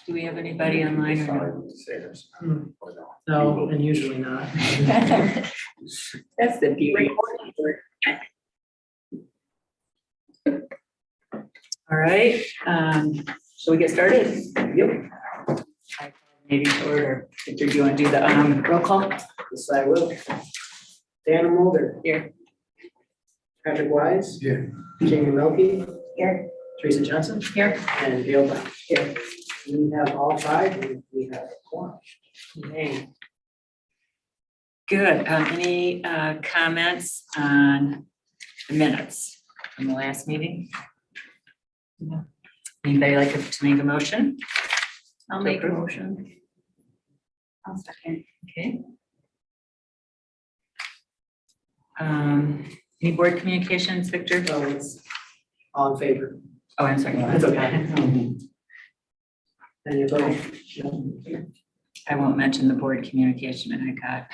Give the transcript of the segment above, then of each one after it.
Do we have anybody online or Sorry to say this. Or no. No, and usually not. no? That's the beauty. All right, shall we get started? Yep. Maybe to order. Victor, do you want to do the roll call? Yes, I will. Dana Mulder. Here. Patrick Wise. Yeah. Jamie Melky. Here. Teresa Johnson. Here. And Gail Brown. Here. We have all five, and we have one. Okay. Good. Any comments on the minutes from the last meeting? No. Anybody like to make a motion? I'll make a motion. I'll second. Okay. Any board communications, Victor? So it's all in favor. Oh, I'm sorry. That's okay. Any opposed? No? I won't mention the board communication that I got.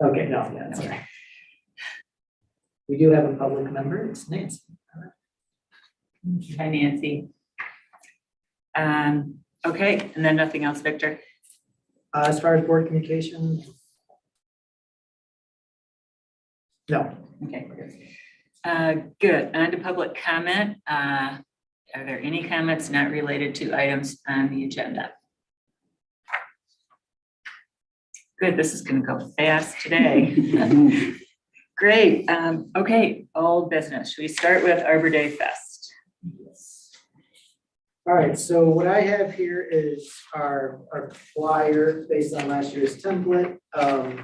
Okay, no, yeah, that's all right. We do have a public member, it's Nancy. Hi, Nancy. Okay, and then nothing else, Victor? As far as board communication? No. Okay. Good. On to public comment. Are there any comments not related to items on the agenda? Good, this is gonna go fast today. Great. Okay, old business. Should we start with Arbor Day Fest? All right, so what I have here is our flyer based on last year's template. And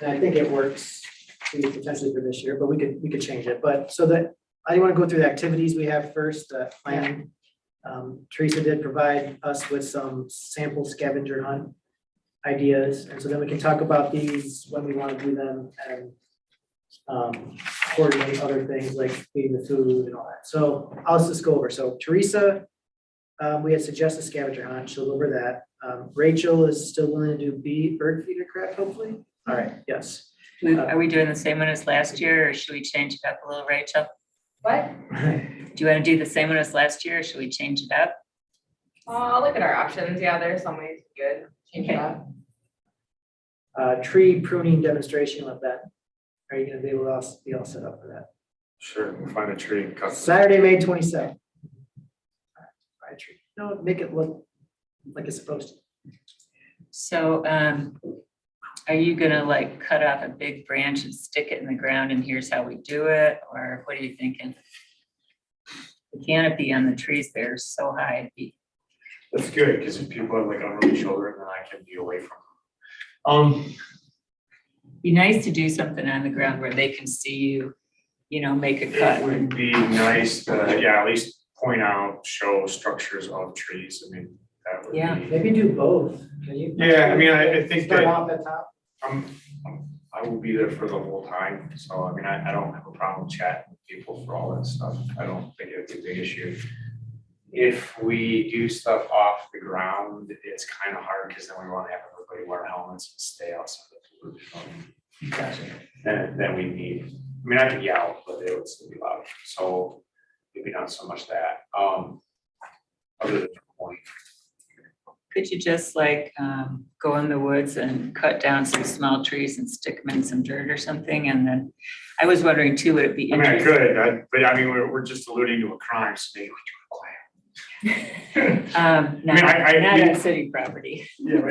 I think it works potentially for this year, but we could change it. But so that, I want to go through the activities we have first, planned. Teresa did provide us with some sample scavenger hunt ideas. And so then we can talk about these when we want to do them and coordinate other things like feeding the food and all that. So I'll just go over. So Teresa, we had suggested scavenger hunt, she'll go over that. Rachel is still willing to do bird feeder crap, hopefully? All right, yes. Are we doing the same one as last year, or should we change it up a little, Rachel? What? Do you want to do the same one as last year, or should we change it up? I'll look at our options. Yeah, there's some ways good. Change it Okay. up. Tree pruning demonstration of that. Are you gonna be able to be all set up for that? Sure, we'll find a tree and cut. Saturday, May 27th. Buy a tree. No, make it look like it's supposed to. So, are you gonna like cut off a big branch and stick it in the ground and here's how we do it, or what are you thinking? The canopy on the trees there is so high, it'd be That's good, because if people are like over my shoulder, then I can be away from them. be nice to do something on the ground where they can see you, make a It cut. would be nice to, yeah, at least point out, show structures of trees. I mean, that would Yeah. be. Maybe do both. Can you? Yeah, I mean, I think Start that off at top. I will be there for the whole time. So I mean, I don't have a problem chatting with people for all that stuff. I don't think it'd be a big issue. If we do stuff off the ground, it's kind of hard because then we want to have everybody wear helmets and stay outside the food. Gotcha. Then we need, I mean, I can yell, but it would still be loud. So maybe not so much that. Other than the point. Could you just go in the woods and cut down some small trees and stick them in some dirt or something? And then I was wondering too, would it be I mean, I interesting? could, but I mean, we're just alluding to a crime, so maybe we do a plan. Not I- on city property. Yeah,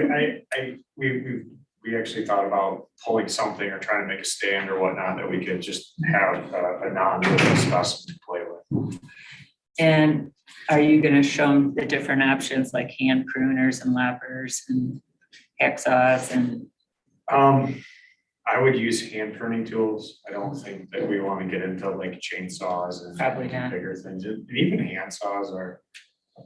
we actually thought about pulling something or trying to make a stand or whatnot that we could just have a non-living specimen to play with. And are you gonna show them the different options like hand pruners and loppers and hacksaws and? I would use hand pruning tools. I don't think that we want to get into like chainsaws and Probably not. bigger things. And even hand saws are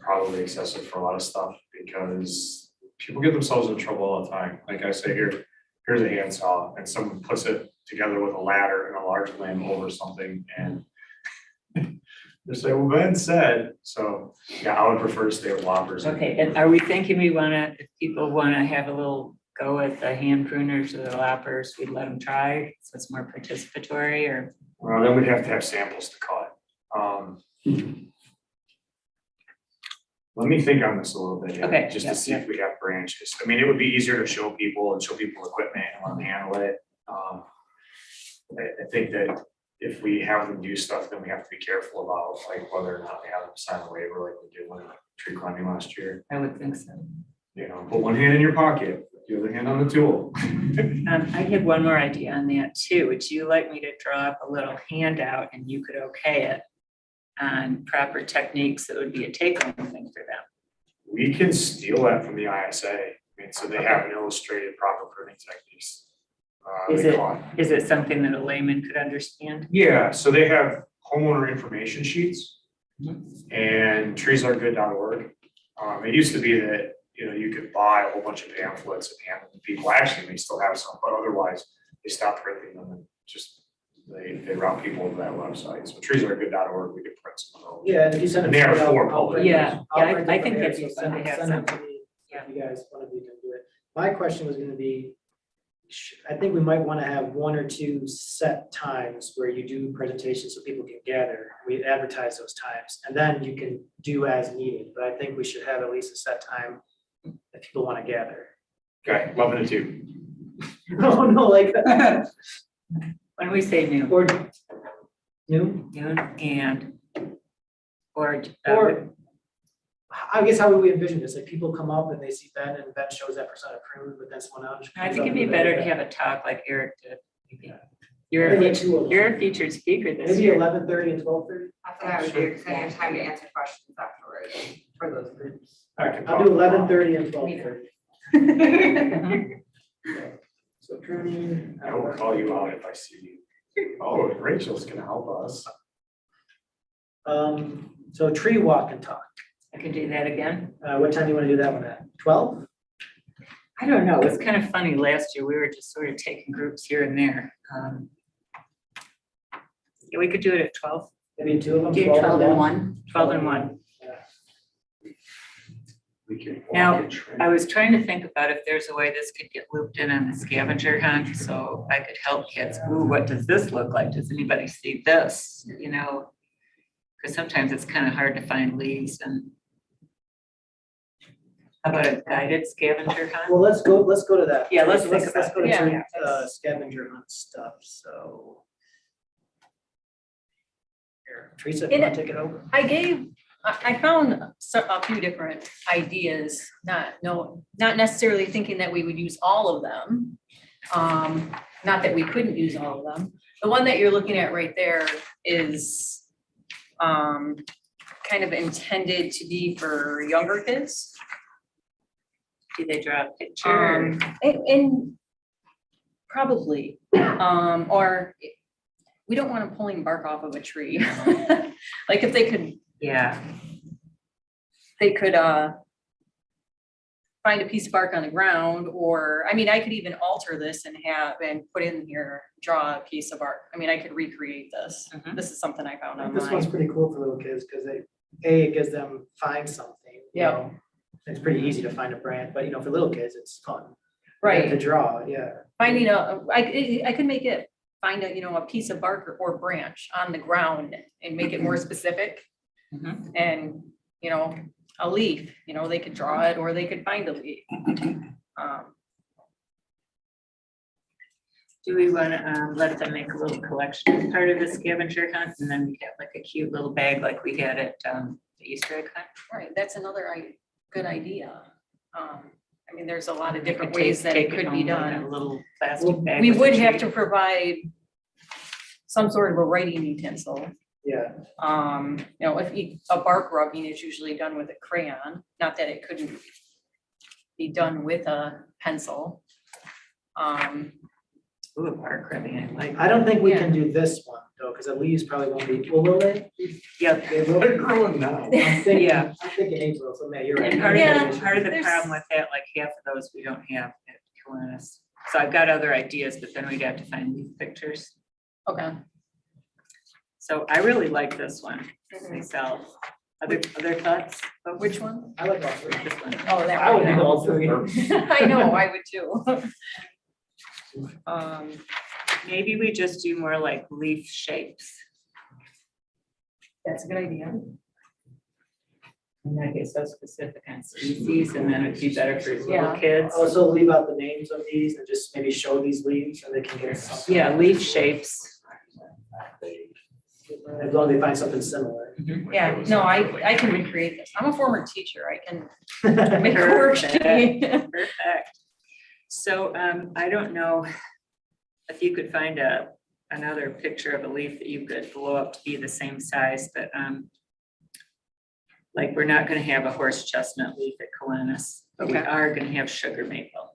probably excessive for a lot of stuff because people get themselves in trouble all the time. Like I say, here's a hand saw, and someone puts it together with a ladder and a large limb over something, and they say, well, Ben said, so yeah, I would prefer to stay with loppers. Okay, and are we thinking if people wanna have a little go at the hand pruners or the loppers, we'd let them try, so it's more participatory, or? Well, then we'd have to have samples to cut. Let me think on this a little bit, Okay, yeah, just yeah, to see if we have branches. I mean, it would be easier to show people equipment and let them handle it. I think that if we have them do stuff, then we have to be careful about like whether or not we have them sign a waiver like we did when tree climbing last year. I would think so. You know, put one hand in your pocket, the other hand on the tool. I had one more idea on that too. Would you like me to draw up a little handout and you could okay it on proper techniques that would be a take-home thing for them? We can steal that from the ISA. I mean, so they have an illustrated proper pruning techniques. Is they it- call Is it something that a layman could understand? Yeah, so they have homeowner information sheets. And treesaregood.org. It used to be that, you know, you could buy a whole bunch of pamphlets and hand them to people. Actually, they still have some, but otherwise they stopped printing them and just they route people to that website. So treesaregood.org, we could print some of those. Yeah, and if you send it. And they are to me, I'll- for I'll public print it. Yeah, I'll yeah, print I it think from that'd here, be so fun to send it- have send it some. to me If you guys, one of you can do it. My question was gonna be, I think we might wanna have one or two set times where you do presentations so people can gather. We advertise those times, and then you can do as needed, but I think we should have at least a set time if people wanna gather. Okay, 11 to 2. No, no, like, When we say noon, or noon, noon and, or. or I guess how would we envision this? Like people come up and they see Ben and Ben shows that percent approved, but then someone else. I comes think up it'd be and better to they- have a talk like Eric did. Maybe two of them. You're a featured speaker this Maybe year. 11:30 and 12:30. That's what I would do, because I have time to answer questions afterwards for those groups. I can I'll talk do about 11:30 and 12:30. Mhm. So pruning. I will call you out if I see you. Oh, Rachel's gonna help us. So tree walk and talk. I could do that again. What time do you want to do that one at? 12? I don't know. It was kind of funny last year. We were just sort of taking groups here and there. Yeah, we could do it at 12, Maybe two of them? Do 12 and 1. 12 and 1. We can walk Now, and train. I was trying to think about if there's a way this could get looped in on the scavenger hunt, so I could help kids. Ooh, what does this look like? Does anybody see this? You know, because sometimes it's kind of hard to find leaves and. How about a guided scavenger hunt? Well, let's go to that. Yeah, let's think Let's about go to it. tree, Yeah. scavenger hunt stuff, so. Here, Teresa, In you it- want to take it over? I found a few different ideas, not necessarily thinking that we would use all of them. Not that we couldn't use all of them. The one that you're looking at right there is kind of intended to be for younger kids. Do they draw a picture? And probably, or we don't want them pulling bark off of a tree. Like if they could Yeah, find a piece of bark on the ground, or, I mean, I could even alter this and put in here, draw a piece of bark. I mean, I could recreate this. Mhm. This is something I found I think this one's online. pretty cool for little kids, because it gives them find something. you Yeah. know. It's pretty easy to find a brand, but for little kids, it's fun. To Right, draw, yeah. finding I could make it, find a piece of bark or branch on the ground and make it more specific. Mhm. And, a leaf, they could draw it or they could find a leaf. do we want to let them make a little collection as part of the scavenger hunt? And then we have like a cute little bag like we had at the Easter egg hunt? Right, that's another good idea. I mean, there's a lot of different Could ways that take it could home be in done. A little plastic bag. We with a would have tree. to provide some sort of a writing utensil. Yeah, If a bark rubbing is usually done with a crayon, not that it couldn't be done with a pencil. Ooh, bark rubbing, I like. I don't think we can do this one, though, because the leaves probably won't be, well, will they? Yep. They will? They're growing now. I'm thinking, Yeah. I'm thinking April, so May, you're right. And part of Yeah, the, part of the there's- problem with that, like half of those we don't have at Kiwanis. So I've got other ideas, but then we'd have to find leaf pictures. Okay. So I really like this one myself. Other thoughts? Of Which one? I like all three. This one. Oh, that I would one. do all three. I know, I would too. Maybe we just do more like leaf shapes. That's a good idea. And that gets so specific on species, and then it'd be better for little Yeah. kids. Also leave out the names of these and just maybe show these leaves and they can get something. Yeah, leaf shapes. As long as they find something similar. Yeah, no, I can recreate this. I'm a former teacher. I can make it work. Perfect. So, I don't know if you could find another picture of a leaf that you could blow up to be the same size, but, like, we're not gonna have a horse chestnut leaf at Kiwanis, but we Okay. are gonna have sugar maple.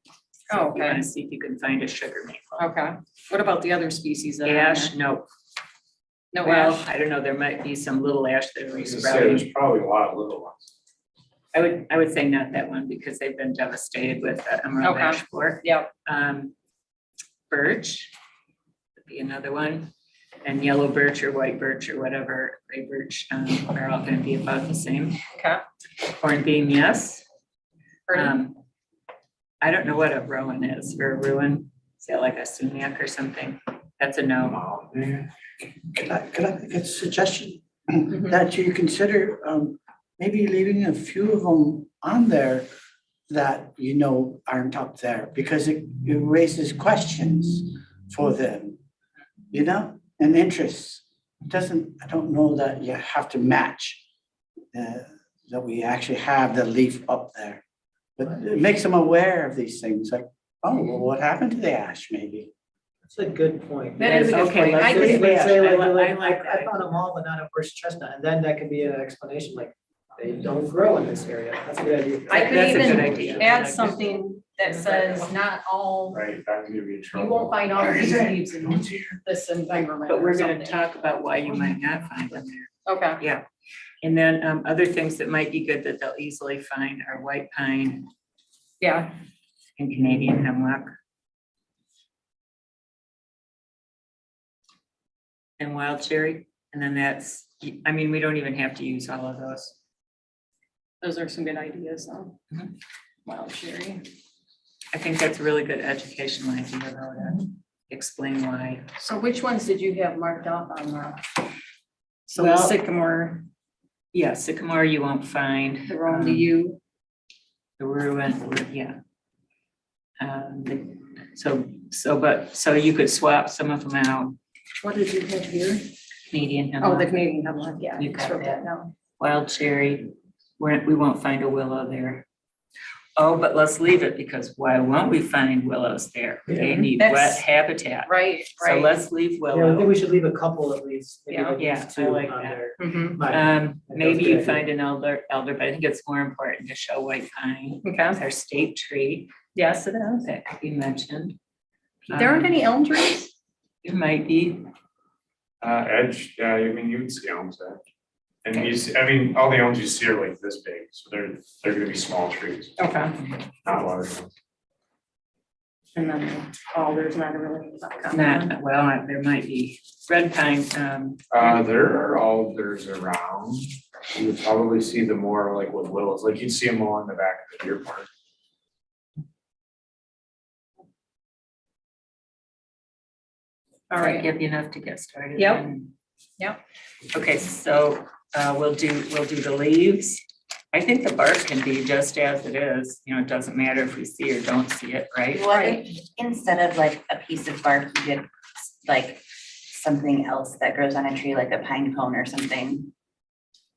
So Oh, if you okay. wanna see if you can find a sugar maple. Okay. What about the other species that are on Ash, there? no, No well, ash? I don't know, there might be some little ash that are I was gonna say, sprouting. there's probably a lot of little ones. I would say not that one because they've been devastated with the emerald Okay. ash borer. Yep. Birch would be another one, and yellow birch or white birch or whatever, gray birch, are all gonna be about the same. Okay. Hornbeam, yes. Pardon? I don't know what a rowan is, or a ruin, is that like a sumac or something? That's a no. Mountain, Could I make a suggestion Mhm. that you consider maybe leaving a few of them on there that you know aren't up there because it raises questions for them, you know, and interests. I don't know that you have to match that we actually have the leaf up there. But it makes them aware of these things like, oh, well, what happened to the ash maybe? That's a good point. That is a good Okay, point. let's I just agree. say Say I like, like I that. found them all, but not a horse chestnut, and then that could be an explanation, like, they don't grow in this area. That's a good idea. I could That's a good even idea. I like add that. something that says not all, right, that could be you trouble. won't find all of these leaves in this environment But or we're gonna something. talk about why you might not find them there. Okay, Yeah, and then other things that might be good that they'll easily find are white pine yeah, and Canadian hemlock. And wild cherry, and then that's, I mean, we don't even have to use all of those. those are some good ideas though. Mhm. Wild cherry. I think that's a really good educational idea though, to explain why. So which ones did you have marked off on the? So the Well- sycamore, Yeah, sycamore you won't find. the Rome to you, The ruin, yeah. So you could swap some of them out, what did you have here? Canadian Oh, the hemlock, Canadian hemlock, yeah, You I got wrote that. that down. wild cherry, we won't find a willow there. Oh, but let's leave it because why won't we find willows there? They Yeah. need wet That's- habitat. Right, So right. let's leave Yeah, I think willow. we should leave a couple at least. maybe Yeah. like Yeah, these I two like on that. there. Mhm. Maybe good you idea. find an elder, but I think it's more important to show white pine. It's Okay, our state tree. yes, it is. That could be mentioned. There aren't Um, any elm trees? There might be. Edge, yeah, I mean, you would see elms there. And you see, I mean, all the elms you see are like this big, so they're gonna be small trees, Okay. not large ones. And then, oh, there's not really. common. Not, well, there might be red pine, There are alders around. You would probably see them more like with willows, like you'd see them all in the back of the deer park. All does that right, give you enough to get started? Yep. on? Yep. Okay, so we'll do the leaves. I think the bark can be just as it is, you know, it doesn't matter if we see or don't see it, right? What if instead of like a piece of bark, you did like something else that grows on a tree, like a pine cone or something?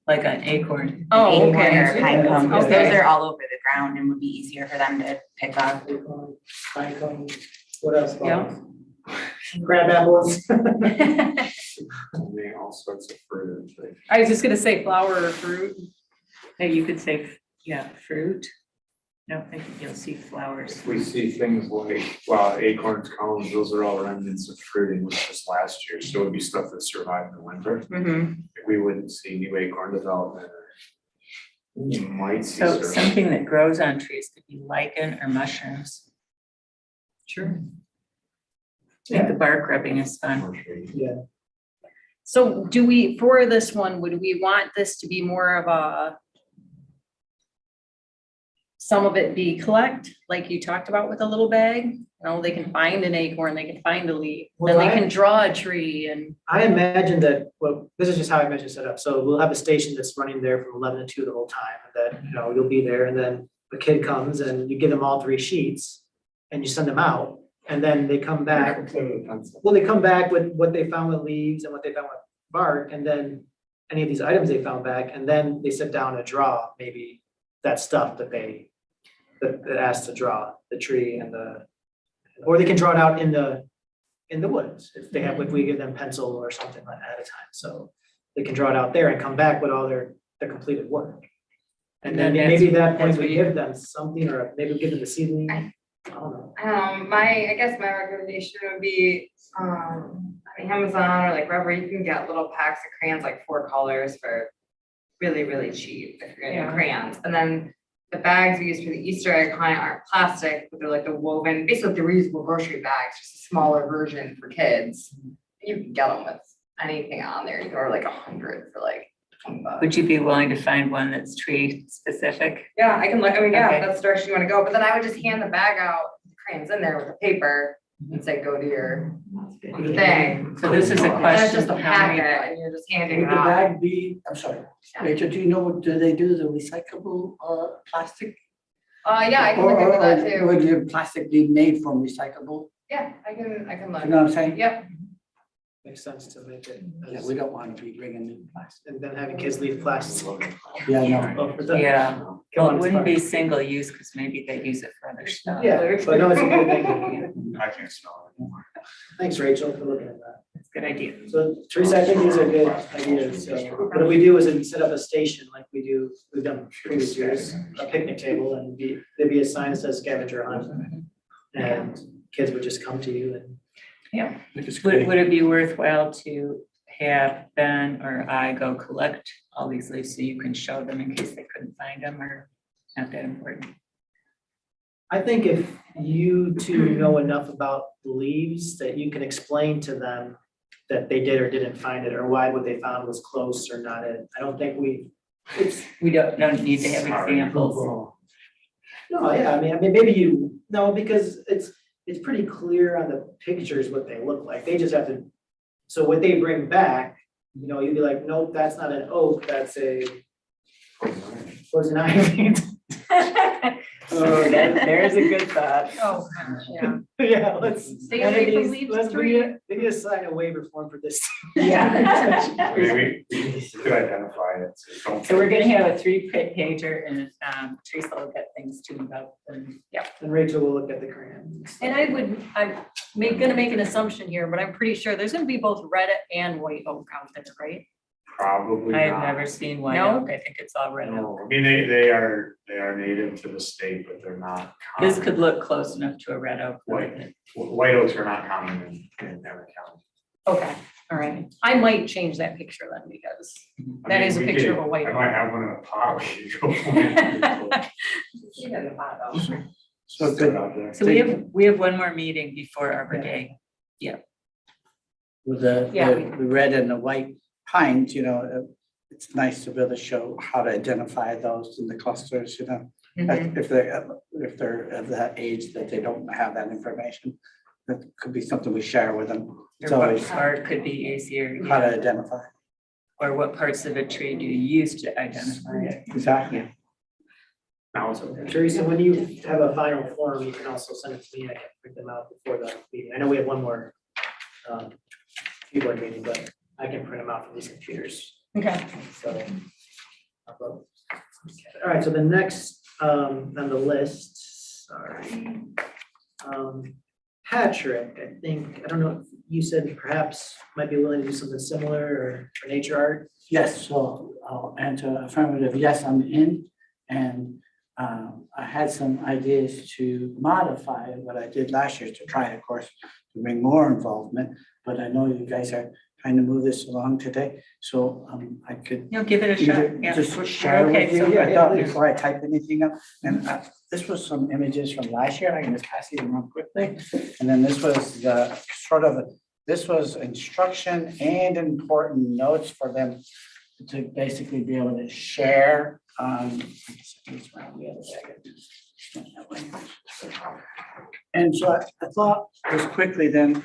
Like an acorn. oh, Acorn okay. Or a pine cone, because Okay. those are all over the ground and would be easier for them to pick up. Pine cones, what else? Yeah. Crab apples. And they all sorts of fruit and things. I was just gonna say flower or fruit. Hey, you could say, yeah, fruit. No, I think you'll see flowers. We see things like, well, acorns, cones, those are all remnants of fruiting, which was last year, so it would be stuff that survived the winter. Mm-hmm. We wouldn't see new acorn development. Or you might see. So certain- something that grows on trees could be lichen or mushrooms. Sure. I think the bark rubbing is fun. more trees. Yeah, So do we, for this one, would we want this to be more of a some of it be collect, like you talked about with a little bag. You know, they can find an acorn, they can find a leaf, then Well, they I- can draw a tree and, I imagine that, well, this is just how I imagine it set up. So we'll have a station that's running there from 11 to 2 the whole time. And that, you know, you'll be there and then a kid comes and you give them all 3 sheets and you send them out. And then they come back. Well, they come back with what they found with leaves and what they found with bark, and then any of these items they found back, and then they sit down and draw maybe that stuff that that asked to draw, the tree and or they can draw it out in the woods, if they have, if we give them pencil or something like that at a time, so they can draw it out there and come back with all their completed work. And then maybe at that point that's we what you- give them something, or maybe we give them the seedling, I don't know. I guess my recommendation would be, Amazon or like wherever you can get little packs of crayons, like 4 colors for really, really cheap if you're gonna Yeah. do crayons. And then the bags we use for the Easter egg hunt aren't plastic, but they're like the woven, basically the reusable grocery bags, just a smaller version for kids. You can get them with anything on there. You can order like 100 for like $20. Would you be willing to find one that's tree specific? Yeah, I can look, Okay. that's the direction you wanna go, but then I would just hand the bag out, the crayons in there with the paper and say, go to your thing. So this is a And it's question just a of how many. packet and you're just handing Would it the out. bag be, I'm sorry, Yeah. Rachel, do you know, do they do the recyclable plastic? Yeah, I can Or- look into or- that or too. Would your plastic be made from recyclable? Yeah, I can You look. know what I'm saying? Yep, Makes sense to make it, Yeah, we don't want to be bringing new plastic. and then having kids leave plastic. Yeah, no. Oh, for the- Yeah, Come well, on, it it's wouldn't be fine. single use, because maybe they use it for other stuff. Yeah, but no, it's a good thing. I can't smell it anymore. Thanks, Rachel, for looking at that. It's a good idea. So Teresa, I think these are good ideas. So what we do is set up a station like we've done previous years, a picnic table, and there'd be a sign that says scavenger hunt. And kids would just come to you and. Would it be worthwhile to have Ben or I go collect all these leaves so you can show them in case they couldn't find them, or not that important? I think if you two know enough about the leaves that you can explain to them that they did or didn't find it, or why what they found was close or not it. I don't think We don't need to have examples. No, yeah, I mean, maybe no, because it's pretty clear on the pictures what they look like. They just have to, so what they bring back, you know, you'd be like, nope, that's not an oak, that's a poison ivy. There's a good thought. oh, gosh, yeah. Yeah, let's. Stay away from leaves let's- tree. We need to sign a waiver form for this. Yeah. Maybe we could identify it. Don't- So we're gonna have a 3-pager, and Teresa will get things to me about them. Yeah. And Rachel will look at the crayons. And I'm gonna make an assumption here, but I'm pretty sure there's gonna be both red and white oak out there, right? Probably I've not. never seen white No? oak. I think it's all red oak. No, I mean, they are native to the state, but they're not. This common. could look close enough to a red oak. White. White oaks are not common in Emmett County. Okay, all right. I might change that picture then because I that mean, is a we picture could- of a white I oak. might have one in a pot. We could go. You know, the pot though. So Put it good. out there. So we have one more meeting before Arbor Day. With the Yeah. red and the white pines, you know, it's nice to be able to show how to identify those in the clusters, you know. Mhm. If they're of that age that they don't have that information, that could be something we share with them. It's Or what always part could be easier, how to yeah. identify. Or what parts of a tree do you use to identify it? Exactly. Now it's okay. Teresa, when you have a final form, you can also send it to me. I can print them out before the meeting. I know we have one more keyboard meeting, but I can print them out from these computers. Okay. So. All right, so the next on the list, sorry. Patrick, I think, I don't know, you said perhaps might be willing to do something similar or for nature art. Yes, so I'll answer affirmative, yes, I'm in. And I had some ideas to modify what I did last year to try, of course, to bring more involvement. But I know you guys are trying to move this along today, so I could You'll give it a either shot, yeah. just share Okay, with you. so- I thought please. before I type anything up, and this was some images from last year. I can just pass these around quickly. And then this was the sort of, this was instruction and important notes for them to basically be able to share And so I thought just quickly then,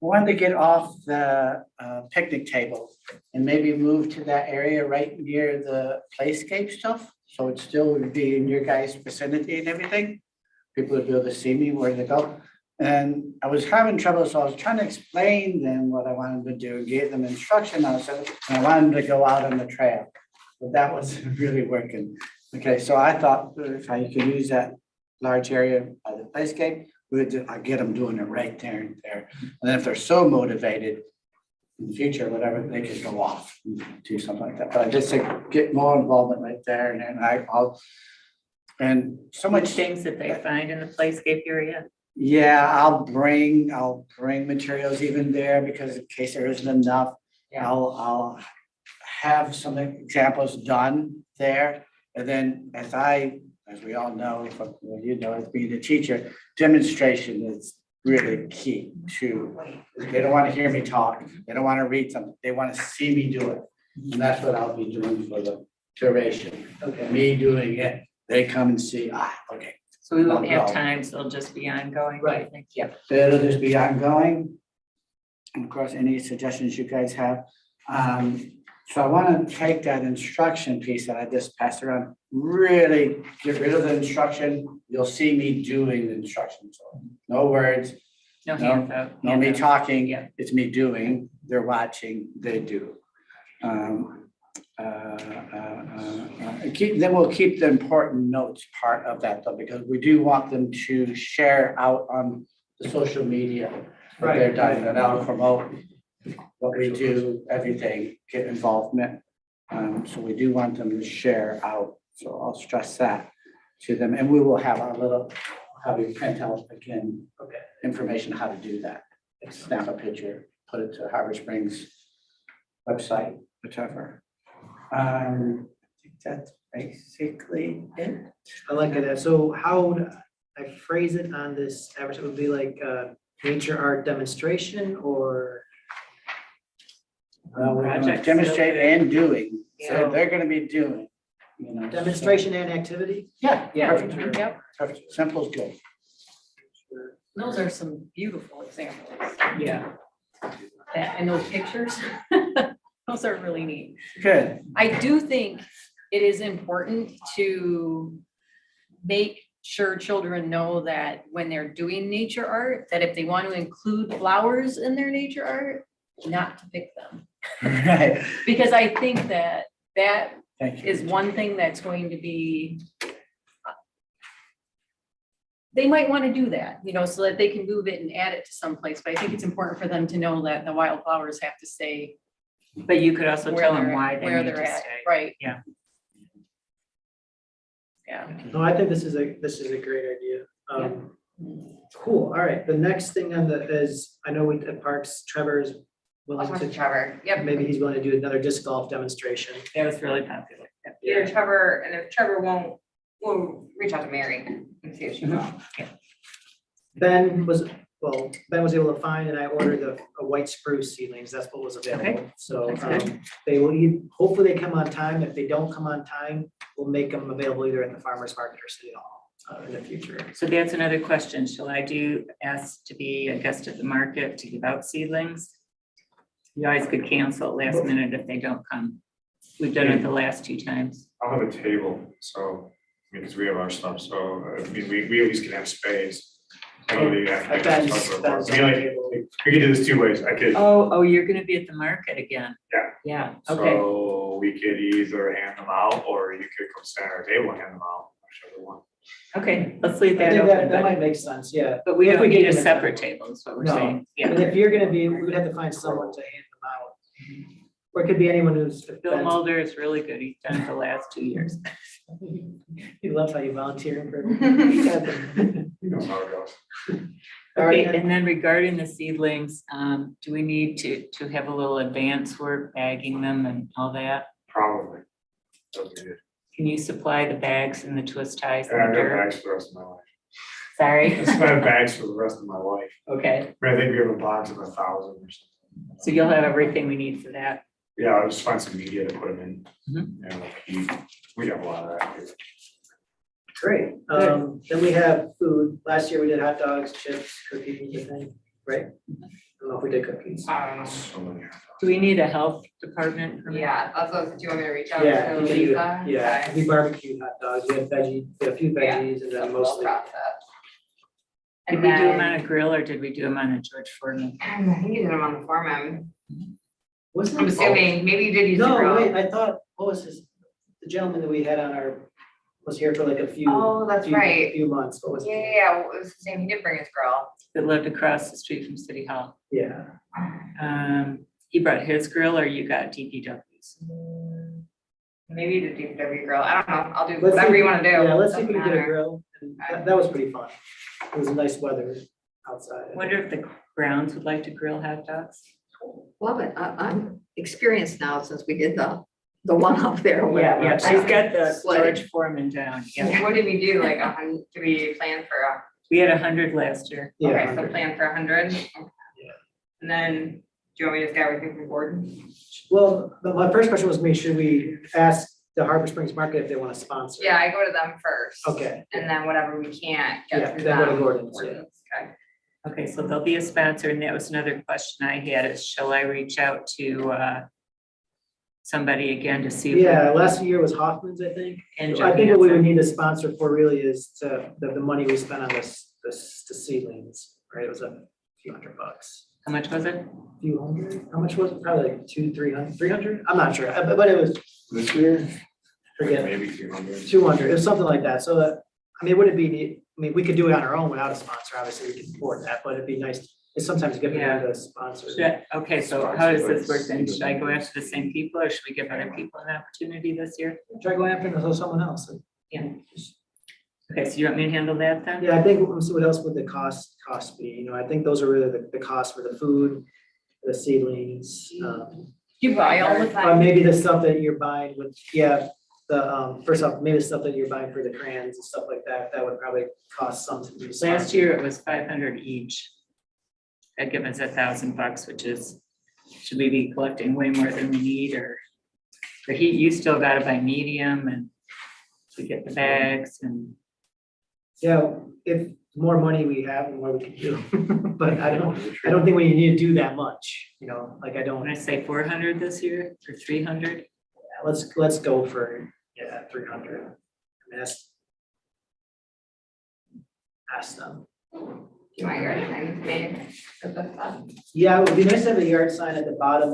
wanted to get off the picnic table and maybe move to that area right near the playscape stuff. So it still would be in your guys' vicinity and everything. People would be able to see me where to go. And I was having trouble, so I was trying to explain them what I wanted to do, gave them instruction on it, and I wanted them to go out on the trail. But that wasn't really working. Okay, so I thought if I could use that large area by the playscape, I'd get them doing it right there and there. And then if they're so motivated in the future, whatever, they could go off and do something like that. But I just think get more involvement right there and then I'll, and so Which much. things that they find in the playscape area? Yeah, I'll bring materials even there because in case there isn't enough. Yeah. I'll have some examples done there. And then as we all know, from what you know, as being a teacher, demonstration is really key to, they don't want to hear me talk. They don't want to read something. They want to see me do it. And that's what I'll be doing for the duration. Okay. Me doing it, they come and see, okay. So we won't have times, they'll just be ongoing. Right. Yeah. It'll just be ongoing. And of course, any suggestions you guys have. So I want to take that instruction piece that I just passed around, really get rid of the instruction. You'll see me doing the instruction. So no words, No No, hands out. no me handouts. talking, Yeah. it's me doing. They're watching, they do. Then we'll keep the important notes part of that though, because we do want them to share out on the social media. What they're done, and that'll promote what we do, everything, get involvement. So we do want them to share out, so I'll stress that to them, and we will have our little, how we print out again, information how to do that. Snap a picture, put it to Harbor Springs website, whichever. I think that's basically it. I like it. So how would I phrase it on this average? It would be like nature art demonstration or? Well, we're gonna Projects. demonstrate and doing, so Yeah. they're gonna be doing, you know. so- Demonstration and activity? Yeah, Yeah. perfect, Yep, perfect, simple is good. those are some beautiful examples. Yeah. That, and those pictures, those are really neat. Good, I do think it is important to make sure children know that when they're doing nature art, that if they want to include flowers in their nature art, not to pick them. right, Because I think that thank you. is one thing that's going to be, they might want to do that, you know, so that they can move it and add it to someplace. But I think it's important for them to know that the wildflowers have to stay But you could also where tell them they're, why they where need they're to at, stay. right? Yeah. Yeah. No, I think this is a great idea. Cool. All right. The next thing on the is, I know we at Parks, Trevor is I'll willing talk to to, Trevor. Yep. maybe he's willing to do another disc golf demonstration. That was really popular. Either Trevor, and if Trevor won't, we'll reach out to Mary and see if she will. Ben was able to find and I ordered a white spruce seedlings. That's what was available. So That's good. they will, hopefully they come on time. If they don't come on time, we'll make them available either at the farmer's market or city hall in the future. So that's another question. Shall I ask to be a guest at the market to give out seedlings? You guys could cancel last minute if they don't come. We've done it the last 2 times. I'll have a table, so, because we have our stuff, so, I mean, we at least can have space. I know that you have to make Ben's- this much Ben's work. on We the like- table. we can do this 2 ways, I could, Oh, you're gonna be at the market again? Yeah. Yeah, okay. so we could either hand them out, or you could come stand at our table and hand them out, whichever one. Okay, let's leave I that think open, that but, might make sense, yeah. but we If don't we need get a them in separate table, is what we're No. saying. And Yeah. if you're gonna be, we would have to find someone to hand them out. Or it could be anyone who's. Bill Mulder is really good. He's done it the last 2 years. He loves how you volunteer for. You know how it goes. All right, Okay, and then regarding the seedlings, do we need to have a little advance work, bagging them and all that? Probably. That'd be good. Can you supply the bags and the twist ties And I've and got dirt? bags for the rest of my life. Sorry? I have bags for the rest of my life. Okay, I mean, I think we have a box of 1,000 or something. so you'll have everything we need for that. Yeah, I'll just find some media to put them in. Mhm. And like heat, we have a lot of that. here. Great. Then we have food. Last year we did hot dogs, chips, cookies, I think, right? I don't know if we did cookies. So many hot dogs. Do we need a health department permit? Yeah, that's what, do you want me to reach out Yeah, to we can do Lisa? it. Yeah, Okay. we barbecued hot dogs. We had veggie, we had a few Yeah. veggies and then We'll mostly. process. Did And we do them on then, a grill or did we do them on a George Foreman? I think you did them on the foreman. Wasn't I'm it? assuming, maybe you did use the No, grill. wait, I thought, what was his, the gentleman that we had on our, was here for like a few. Oh, that's right. Few months. What was? Yeah, yeah, yeah, what was his name? He did bring his grill. That lived across the street from City Hall. Yeah. He brought his grill or you got DPW's? Maybe the DPW grill. I don't know. I'll do Let's see whatever if you we- wanna do. Yeah, let's see if Doesn't we can get a matter. grill. And that was pretty fun. It was nice weather outside. Wonder if the Browns would like to grill hot dogs? Love it. I'm experienced now since we did the one up there. with- Yeah, she's got the Sledding. George Foreman down, yeah. What did we do? Like do we plan for We had 100 last year. Yeah. okay, so plan for 100? Yeah. And then, do you want me to just get everything from Gordon? Well, my first question was, should we ask the Harbor Springs Market if they want to sponsor? Yeah, I go to them first. Okay. And then whatever we can't Yeah, get through then go to them. Gordon's, yeah. Okay. Okay, so there'll be a sponsor, and that was another question I had, is shall I reach out to somebody again to see? if we- Yeah, last year was Hoffman's, I think. And I think what we would Johansson. need a sponsor for really is the money we spent on the seedlings, right? It was a few $100. How much was it? Few hundred, how much was it? Probably like 300? I'm not sure, but it was, This year, forget, maybe 200. 200, it was something like that. So I mean, would it be, I mean, we could do it on our own without a sponsor, obviously we can afford that, but it'd be nice, it's sometimes good for them to sponsor. Okay, so how does this work then? Should I go after the same people, or should we give other people an opportunity this year? Try going after someone else. Yeah. Okay, so you want me to handle that then? Yeah, I think, let's see, what else would the cost be? You know, I think those are really the costs for the food, the seedlings, You buy all the or time. maybe the stuff that you're buying with, yeah, the, first off, maybe the stuff that you're buying for the crayons and stuff like that, that would probably cost something. to do. Last year it was 500 each. That'd give us $1,000, which is, should we be collecting way more than we need, or? But you still gotta buy medium and to get the bags and, Yeah, if more money we have, the more we can do, but I don't think we need to do that much, you know, like I don't, when I say 400 this year, or 300? let's go for, 300. I mean, that's. Ask them. Do you want your sign made for this stuff? Yeah, it would be nice to have a yard sign at the bottom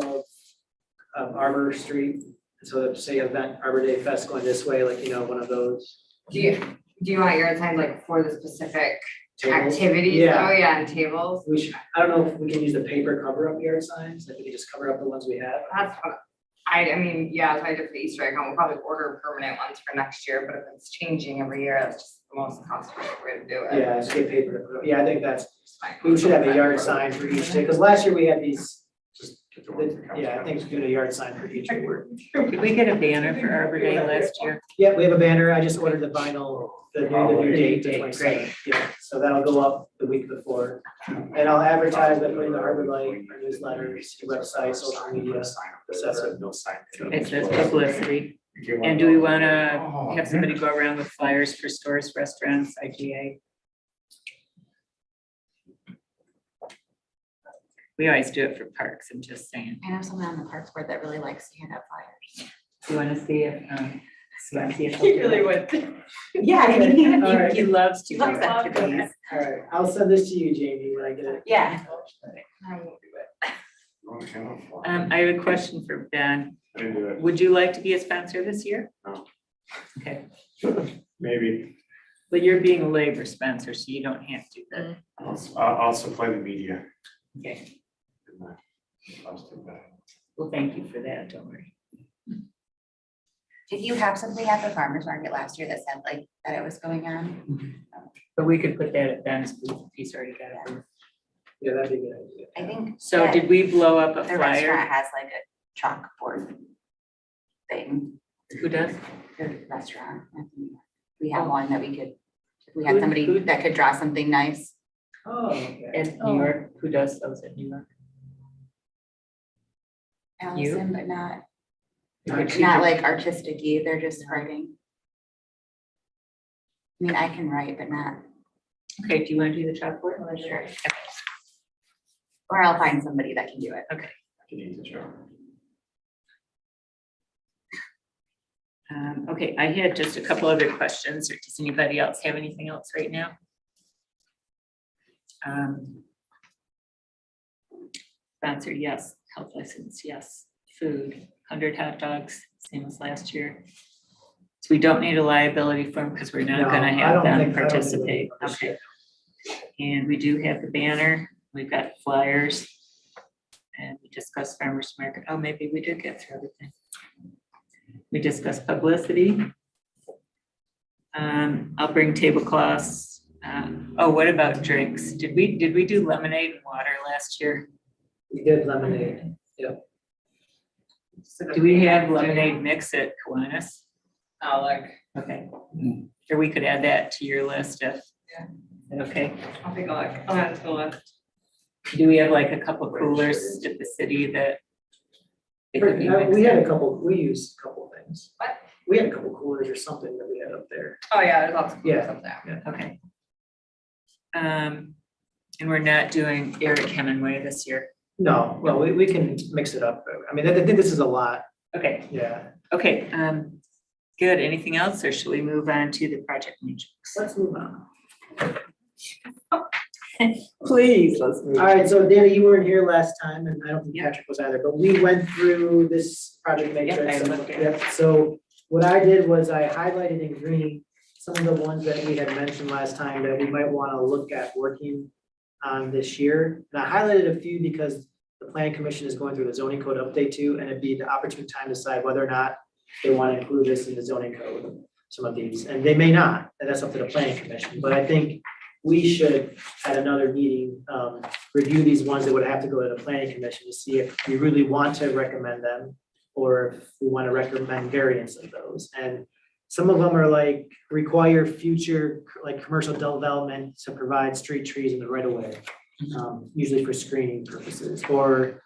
of Arbor Street. So that say event Arbor Day Fest going this way, like, you know, one of those Do you want your sign like for the specific tables. activities? Yeah. Oh, yeah, and tables. We should, I don't know if we can use the paper cover up yard signs, like we can just cover up the ones we have. That's what, I mean, yeah, that's what I did for the Easter egg hunt. We'll probably order permanent ones for next year, but if it's changing every year, that's just the most cost effective way to do it. Yeah, just get paper to put up. Yeah, I think that's, It's fine. we should have a yard sign for each day, because last year we had these, Just get the ones that come yeah, I think we do a yard sign for each award. Did we get a banner for Arbor Day last year? Yeah, we have a banner. I just ordered the vinyl, the new date, the Great. 27th. Yeah, so that'll go up the week before. And I'll advertise that in the Arbor Light, our newsletters, website, social media. etc. No sign. It's just publicity. And do we wanna have somebody go around with flyers for stores, restaurants, IGA? We always do it for parks, I'm just saying. I know someone on the parks board that really likes to hand out flyers. Do you wanna see if, so I see if. He really would. Yeah, I Okay. mean, All right. He loves to do Loves that. activities. All right, I'll send this to you, Jamie, when I get it. Yeah. I won't do it. I have a question for Ben. I didn't do it. Would you like to be a sponsor this year? No. Okay, Maybe. but you're being a labor sponsor, so you don't have to, but, I'll supply the media. okay. I'll do that. Well, thank you for that, don't worry. Did you have something at the farmer's market last year that said like that it was going on? But we could put that at Ben's booth if he's already got it. Yeah, that'd be a good idea. I think. So that did we blow up a The flyer? restaurant has like a chalkboard thing, Who does? the restaurant. I think we have one that we could, if we had Who- somebody who- that could draw something nice. Oh, okay. In New York, who does those in New York? Allison, but not, Not not like artistic-y, they're just writing. I mean, I can write, but not, Okay, do you want to do the chalkboard? Sure. or I'll find somebody that can do it. You need to show. Okay, I had just a couple other questions, or does anybody else have anything else right now? Sponsor, yes. Health license, yes. Food, 100 hot dogs, same as last year. So we don't need a liability form because we're not No, gonna I have don't them think- I don't think participate. we'll Okay. And we do have the banner, we've got flyers. And we discussed farmers market. Oh, maybe we did get through everything. We discussed publicity. I'll bring tablecloths. Oh, what about drinks? Did we do lemonade and water last year? We did lemonade. Do we have lemonade mix at Kiwanis? Alec, Okay. Or we could add that to your list if. Yeah. Okay. I'll take a look. I'll add it to the list. Do we have like a couple coolers at the city that? it could be We mixed had in? a couple, we used a couple things. What? We had a couple coolers or something that we had up there. Oh, yeah, there's lots of cool Yeah. stuff there. Okay. And we're not doing Eric Hemingway this year. No, well, we can mix it up. I mean, I think this is a lot, Okay, yeah. okay, good. Anything else, or should we move on to the project matrix? Let's move on. Please, let's move. All right, so Danny, you weren't here last time, and I don't think Yeah. Patrick was either, but we went through this project matrix. I looked at it. Yep, so what I did was I highlighted in green some of the ones that we had mentioned last time that we might want to look at working on this year. And I highlighted a few because the planning commission is going through the zoning code update too, and it'd be the opportune time to decide whether or not they want to include this in the zoning code, some of these, and they may not, and that's up to the planning commission, but I think we should, at another meeting, review these ones that would have to go to the planning commission to see if we really want to recommend them, or if we want to recommend variants of those. And some of them are like, require future, like, commercial development to provide street trees in the right of way, usually for screening purposes, or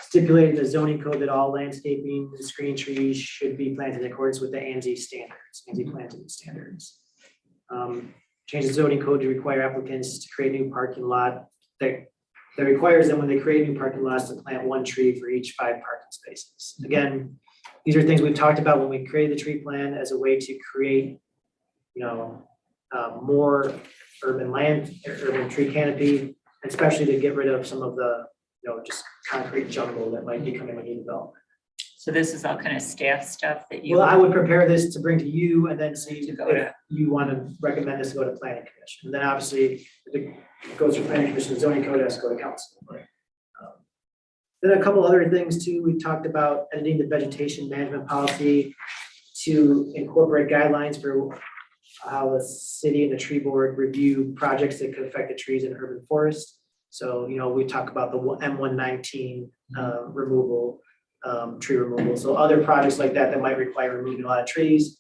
stipulate in the zoning code that all landscaping and screening trees should be planted in accordance with the ANSI standards, ANSI planting standards. Change the zoning code to require applicants to create new parking lot that requires them when they create new parking lots to plant one tree for each 5 parking spaces. Again, these are things we've talked about when we created the tree plan as a way to create, more urban tree canopy, especially to get rid of some of the, just concrete jungle that might be coming with new development. So this is all kind of staff stuff that you. Well, I would prepare this to bring to you and then see To if go to- you want to recommend this to go to planning commission. And then obviously, if it goes to planning commission, zoning code has to go to council. Then a couple other things too, we talked about editing the vegetation management policy to incorporate guidelines for how the city and the tree board review projects that could affect the trees in urban forest. So, we talk about the M119 removal, tree removal. So other projects like that might require removing a lot of trees,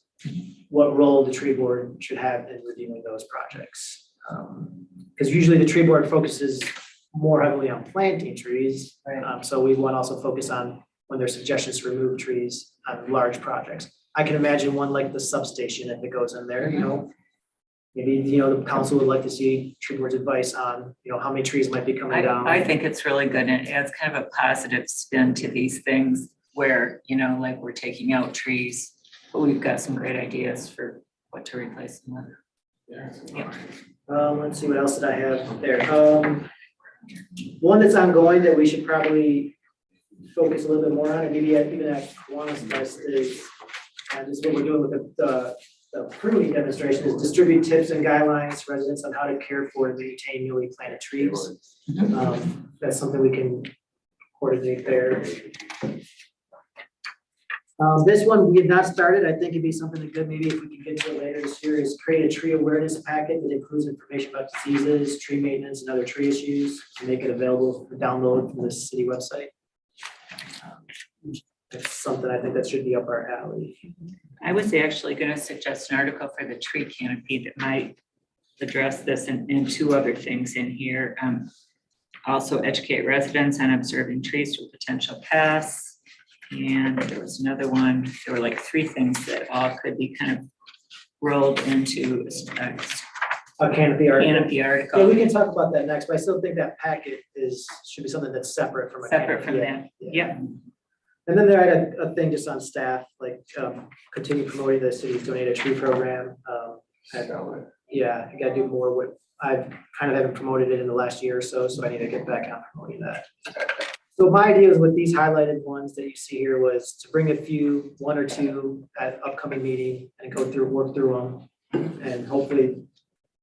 what role the tree board should have in reviewing those projects. Because usually the tree board focuses more heavily on planting trees. So we want to also focus on when there's suggestions to remove trees on large projects. I can imagine one like the substation, if it goes in there, maybe, the council would like to see tree board's advice on, how many trees might be coming down. I think it's really good, and it adds kind of a positive spin to these things where, like we're taking out trees, but we've got some great ideas for what to replace them with. Yeah. Let's see, what else did I have there? One that's ongoing that we should probably focus a little bit more on, and maybe even at Kiwanis Fest is, and this is what we're doing with the pruning demonstration, is distribute tips and guidelines to residents on how to care for and maintain newly planted trees. That's something we can coordinate there. This one we have not started. I think it'd be something that could, maybe if we can get to it later this year, is create a tree awareness packet that includes information about diseases, tree maintenance, and other tree issues, and make it available for download from the city website. It's something I think that should be up our alley. I was actually gonna suggest an article for the tree canopy that might address this and 2 other things in here. Also educate residents on observing trees for potential pests. And there was another one, there were like 3 things that all could be kind of rolled into A canopy article. canopy Yeah, we article, can talk about that next, but I still think that packet should be something that's separate from a separate from canopy. that. Yeah. Yep, And then there I had a thing just on staff, like, continue promoting the city's donate a tree program. And, yeah, I gotta do more with, I've kind of haven't promoted it in the last year or so, so I need to get back on promoting that. So my idea was with these highlighted ones that you see here was to bring a few, 1 or 2 at upcoming meeting and go through, work through them. And hopefully,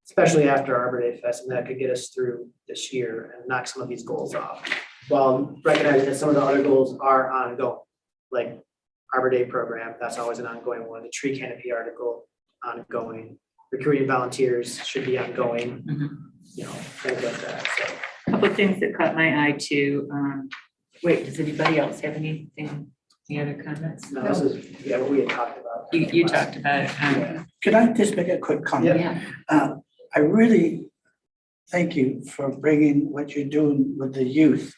especially after Arbor Day Fest, and that could get us through this year and knock some of these goals off. While recognizing that some of the other goals are ongoing, like Arbor Day program, that's always an ongoing one, the tree canopy article, ongoing. Recruiting volunteers should be ongoing, Mhm. you know, things like that, so. Couple of things that caught my eye too. Wait, does anybody else have anything, any other comments? No, this is, yeah, what we had talked about. You talked about it. Yeah. Could I just make a quick comment? Yeah, I really thank you for bringing what you're doing with the youth.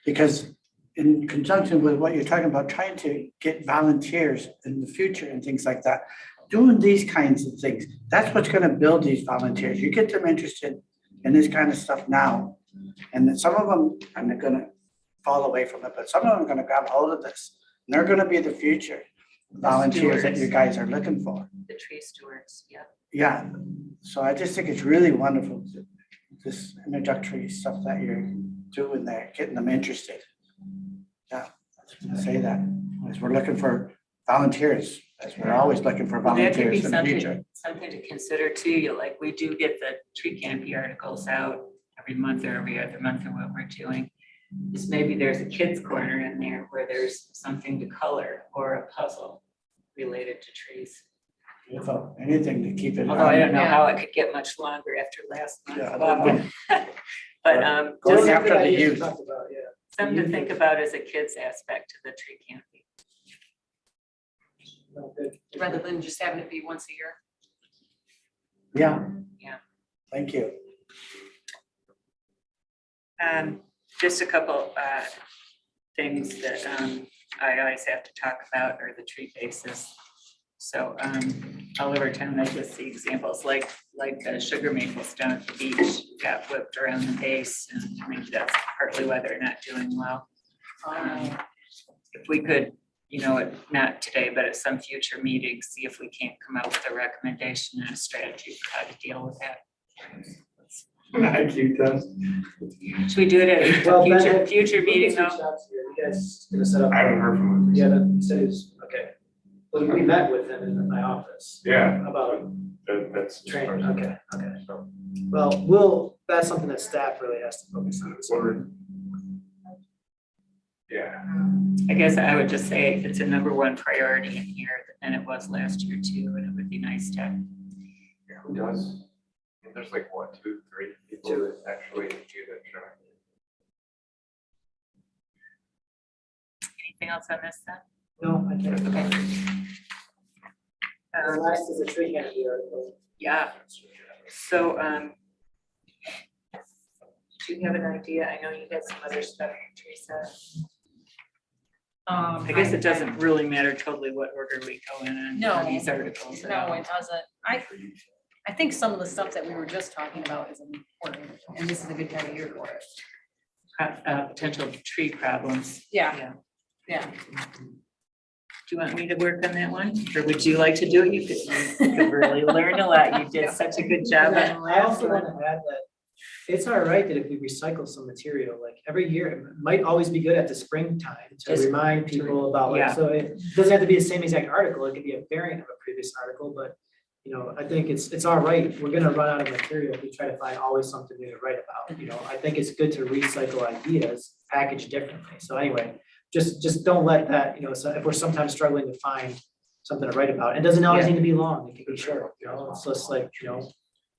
Because in conjunction with what you're talking about, trying to get volunteers in the future and things like that, doing these kinds of things, that's what's gonna build these volunteers. You get them interested in this kind of stuff now. And then some of them are gonna fall away from it, but some of them are gonna grab hold of this. And they're gonna be the future volunteers that you guys are looking for. the tree stewards, yeah. Yeah, so I just think it's really wonderful, this introductory stuff that you're doing there, getting them interested. Yeah, I was gonna say that, because we're looking for volunteers, as we're always looking for Well, that could be volunteers in the future. something to consider too. You like, we do get the tree canopy articles out every month or every other month or what we're doing. Is maybe there's a kids corner in there where there's something to color or a puzzle related to trees. Beautiful. Anything to keep it. Although I don't know Yeah. how it could get much longer after last month. Yeah, I don't know. But Going just after the Ideas we youth. talked about, yeah. something to think about as a kid's aspect to the tree canopy. No, good. Rather than just having it be once a year. Yeah. Yeah. Thank you. Just a couple things that I always have to talk about are the tree bases. So all over town, I just see examples like the sugar maples down at the beach got whipped around the base, and maybe that's partly why they're not doing well. If we could, not today, but at some future meeting, see if we can't come up with a recommendation and a strategy for how to deal with that. I keep that. Should we do it at Well, a Ben, future meeting though? You guys gonna set up? I haven't heard from him. Yeah, that said he was, okay. Well, we met with him in my office. Yeah. About That's. training, okay. Well, that's something that staff really has to focus on. So Yeah, I guess I would just say it's a #1 priority in here, and it was last year too, and it would be nice to. who does? There's like what, 2, 3 people that actually do that training. Anything else on this then? No, I can't. Okay. The last is a tree canopy article. Yeah, so, do you have an idea? I know you had some other stuff, Teresa. I guess it doesn't really matter totally what order we go in on No. these articles at all. No, it doesn't. I think some of the stuff that we were just talking about is important, and this is a good time of year for it. Potential tree problems. Yeah, yeah. Do you want me to work on that one, or would you like to do it? You could really learn a lot. You did such a good job on the I last also one. want to add that it's all right that if we recycle some material, like every year, it might always be good at the springtime to Just remind people about, yeah. like, so it doesn't have to be the same exact article, it could be a variant of a previous article, but I think it's all right, we're gonna run out of material if we try to find always something new to write about, I think it's good to recycle ideas, packaged differently, so anyway, just don't let that, so if we're sometimes struggling to find something to write about, it doesn't always Yeah. need to be long, it can be short, it's just like,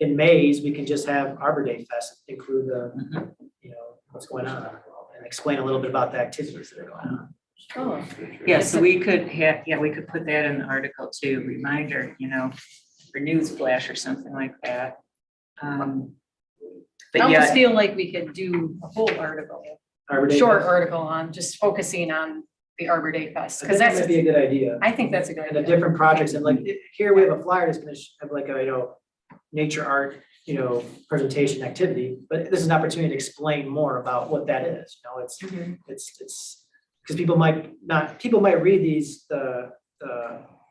in Mays, we can just have Arbor Day Fest, include the, Mhm. what's going on, and explain a little bit about the activities that are going on. Oh, Yeah, so we could put that in the article too, reminder, for news flash or something like that. I But almost yeah, feel like we could do a whole article, Arbor Day short Fest. article on just focusing on the Arbor Day Fest, I because think that that's, might be a good idea. I think that's a good And the idea. different projects and like, here we have a flyer that's gonna have like a, nature art, presentation activity, but this is an opportunity to explain more about what that is, Mhm. it's, because people might read these,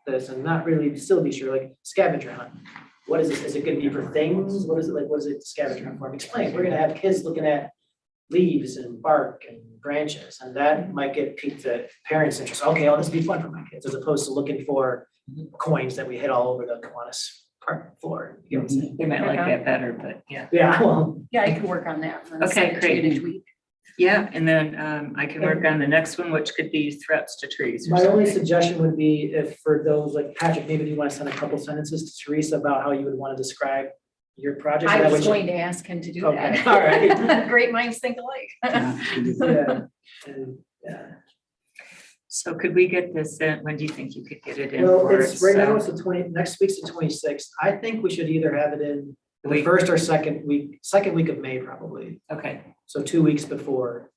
this and not really still be sure, like scavenger hunt. What is this? Is it gonna be for things? What is it like? What is it scavenger hunt for? Explain. We're gonna have kids looking at leaves and bark and branches, and that might pique the parents' interest. Okay, oh, this would be fun for my kids, as opposed to looking for coins that we hit all over the Kiwanis Park floor. You know what I'm saying? they might like that better, but yeah. Yeah, well, Yeah, I could work on that. and Okay, send it to you great. to tweak. Yeah, and then I can work on the next one, which could be threats to trees or my only something. suggestion would be if for those like Patrick, maybe you want to send a couple sentences to Teresa about how you would want to describe your project. so I that was way she- going to ask him to do Okay, that. all right. Great minds think alike. Yeah, and, yeah. So could we get this in, when do you think you could get it in Well, for it's, us? right now it's the next week's the 26th. I think we should either have it in the Week. first or second week of May probably. Okay, So 2 weeks before.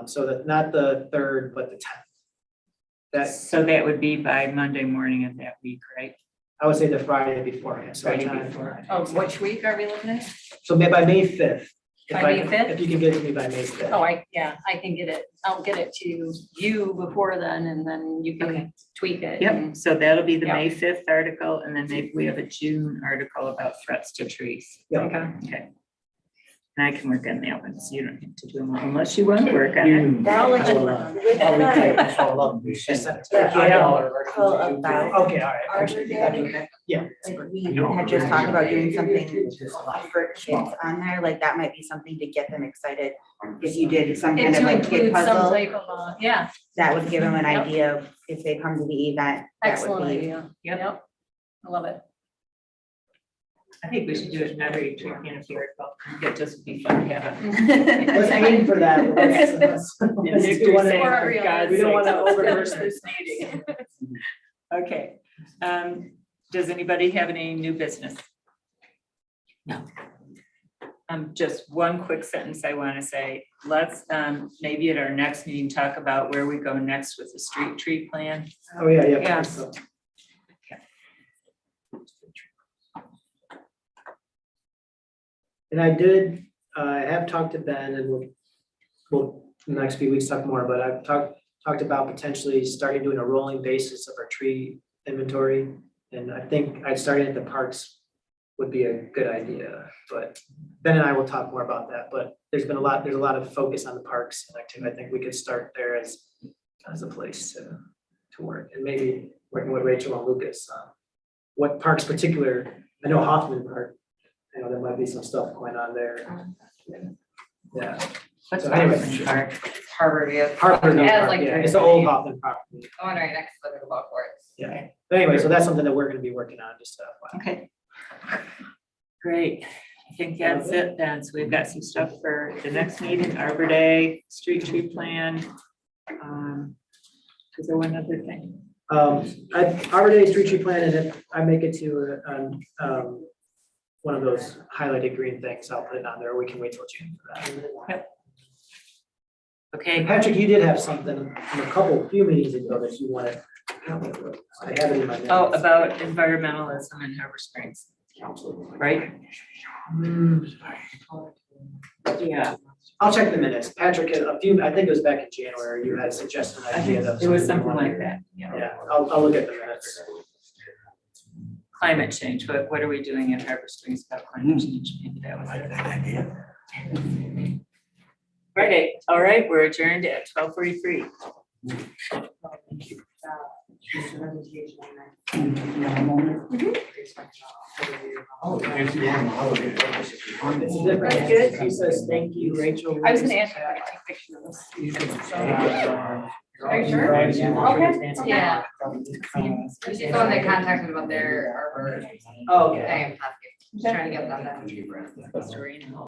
So that, not the 3rd, but the 10th. That's, so that would be by Monday morning of that week, right? I would say the Friday beforehand, so Friday anytime. before. Oh, which week are we looking at? So by May 5th. If By I- May 5th? If you can get it to me by May 5th. Oh, I can get it. I'll get it to you before then, and then you Okay. can tweak it. Yep, and- so that'll be the Yeah. May 5th article, and then maybe we have a June article about threats to trees. Yeah. Okay. Okay. And I can work on that one, so you don't have to do them all unless you want to work on it. That I'll let you will, work on it. with I'll retype the this all up. Just send it to the me. Yeah. article about Okay, all right. Arbor Day, Yeah. like we had just talked about doing something for kids on there, like that might be something to get them excited. If you did some kind And of to like kid include some puzzle, type of, yeah, that would give them an Yep. idea of if they come to the event, that excellent would be. idea. Yep. I love it. I think we should do it in every tree canopy article. It just would be fun to have Let's aim for that. Let's do one Saying, at- every for God's We don't want to sake, overburst this meeting. Okay, does anybody have any new business? No. Just one quick sentence I want to say, let's, maybe at our next meeting, talk about where we go next with the street tree plan. Oh, yeah, yeah. Yes. And I have talked to Ben and we'll, in the next few weeks, talk more, but I've talked about potentially starting doing a rolling basis of our tree inventory. And I think starting at the parks would be a good idea, but Ben and I will talk more about that, but there's a lot of focus on the parks and I think we could start there as a place to work and maybe working with Rachel and Lucas. What parks particular, I know Hoffman Park, there might be some stuff going on there. Yeah. What's So anyway. Hoffman Park? Harbor View. Harper Mill It has Park, like yeah, three it's the old trees. Hoffman property, The one right next to the pickleball courts. yeah. But anyway, so that's something that we're gonna be working on, just Okay. Great, I think that's it then. So we've got some stuff for the next meeting, Arbor Day, street tree plan. Is there one other thing? Arbor Day street tree plan, and if I make it to, one of those highlighted green things, I'll put it on there, we can wait till June for that. Okay, Patrick, you did have something from a few meetings ago that you wanted. I have it in my. oh, notes. about environmentalism in Harbor Springs, right? Hmm, Yeah, I'll check the minutes. Patrick, I think it was back in January, you had suggested an I idea think that. it was something like that. Yeah. Yeah, I'll look at the minutes. Climate change, what are we doing in Harbor Springs about climate change? Maybe that was it. Friday, all right, we're adjourned at 12:43. It's a different, good, he says, thank you, Rachel. I was gonna ask you to take a picture of this. Are you sure? Okay. Yeah. She's the one that contacted about their arbor Oh, okay. thing. Just trying to get them that. Story and all.